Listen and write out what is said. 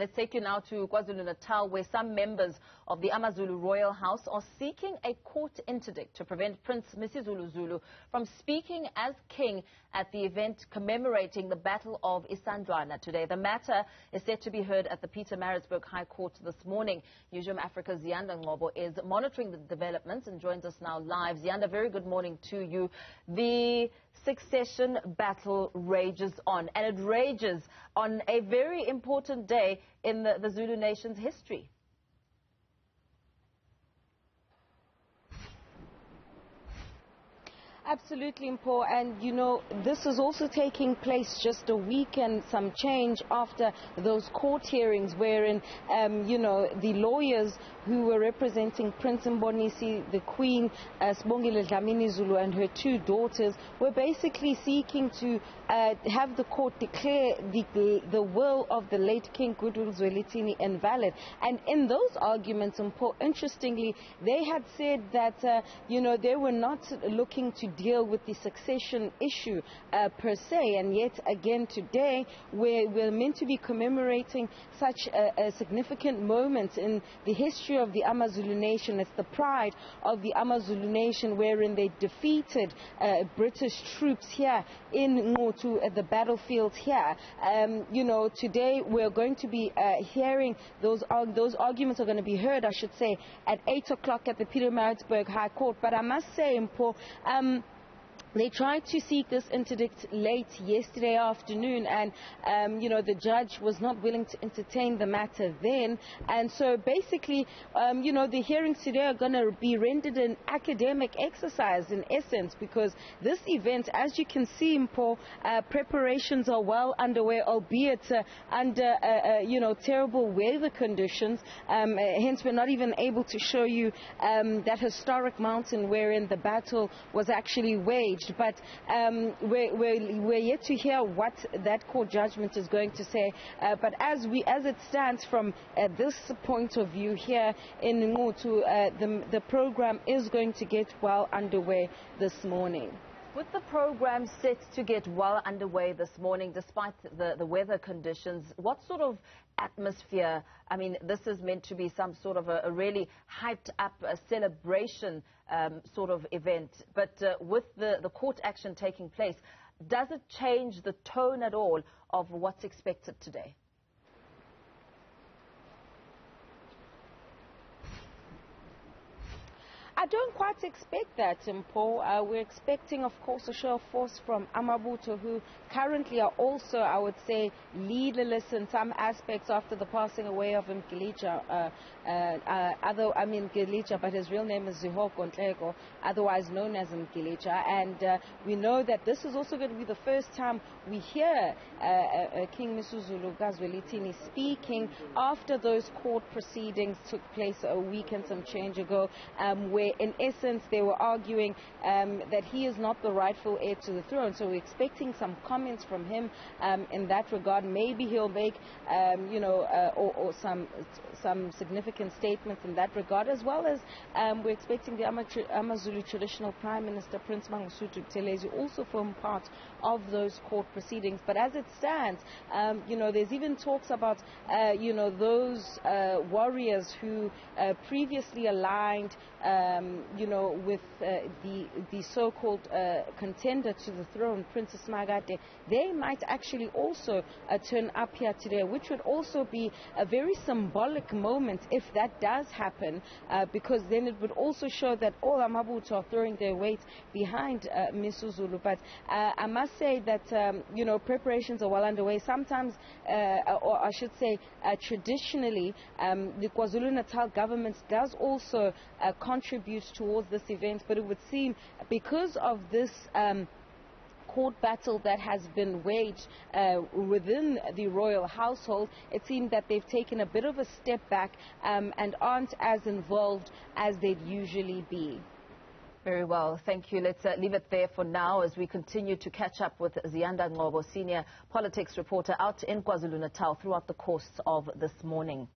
Let's take you now to KwaZulu-Natal, where some members of the AmaZulu Royal House are seeking a court interdict to prevent Prince MisuZulu Zulu from speaking as king at the event commemorating the Battle of Isandlwana today. The matter is set to be heard at the Pietermaritzburg High Court this morning. Newzroom Afrika's Ziyanda Ngcobo is monitoring the developments and joins us now live. Ziyanda, very good morning to you. The succession battle rages on, and it rages on a very important day in the Zulu nation's history. Absolutely, Mpo, and you know, this is also taking place just a week and some change after those court hearings wherein, you know, the lawyers who were representing Prince Mbonisi, the Queen, Sibongile Dlamini Zulu, and her two daughters were basically seeking to have the court declare the will of the late King Goodwill Zwelithini invalid. And in those arguments, Mpo, interestingly, they had said that, you know, they were not looking to deal with the succession issue per se, and yet again today we're meant to be commemorating such a significant moment in the history of the AmaZulu nation. It's the pride of the AmaZulu nation, wherein they defeated British troops here in Ngcobo at the battlefield here. You know, today we're going to be hearing those arguments are going to be heard, I should say, at 8 o'clock at the Pietermaritzburg High Court. But I must say, Mpo, they tried to seek this interdict late yesterday afternoon, and you know, the judge was not willing to entertain the matter then. And so basically, you know, the hearings today are going to be rendered an academic exercise in essence, because this event, as you can see, Mpo, preparations are well underway, albeit under you know, terrible weather conditions. Hence, we're not even able to show you that historic mountain wherein the battle was actually waged. But we're yet to hear what that court judgment is going to say. But as it stands from this point of view here in Ngcobo, the program is going to get well underway this morning. With the program set to get well underway this morning, despite the weather conditions, what sort of atmosphere? I mean, this is meant to be some sort of a really hyped up celebration sort of event. But with the court action taking place, does it change the tone at all of what's expected today? I don't quite expect that, Mpo. We're expecting, of course, a show of force from Amabuto, who currently are also, I would say, leaderless in some aspects after the passing away of Ngcobo. Ngcobo, but his real name is Ngcobo, otherwise known as Ngcobo. And we know that this is also going to be the first time we hear King MisuZulu Zwelithini speaking after those court proceedings took place a week and some change ago, where in essence they were arguing that he is not the rightful heir to the throne. So we're expecting some comments from him in that regard. Maybe he'll make you know, or some significant statements in that regard, as well as we're expecting the AmaZulu traditional Prime Minister Prince MisuZulu Zulu also form part of those court proceedings. But as it stands, you know, there's even talks about you know, those warriors who previously aligned you know, with the so-called contender to the throne, Princess Magate. They might actually also turn up here today, which would also be a very symbolic moment if that does happen, because then it would also show that all Amabuto are throwing their weight behind MisuZulu. But I must say that you know, preparations are well underway. Sometimes, or I should say, traditionally, the KwaZulu-Natal government does also contribute towards this event, but it would seem because of this court battle that has been waged within the royal household, it seems that they've taken a bit of a step back and aren't as involved as they'd usually be. Very well, thank you. Let's leave it there for now as we continue to catch up with Ziyanda Ngcobo, senior politics reporter out in KwaZulu-Natal throughout the course of this morning.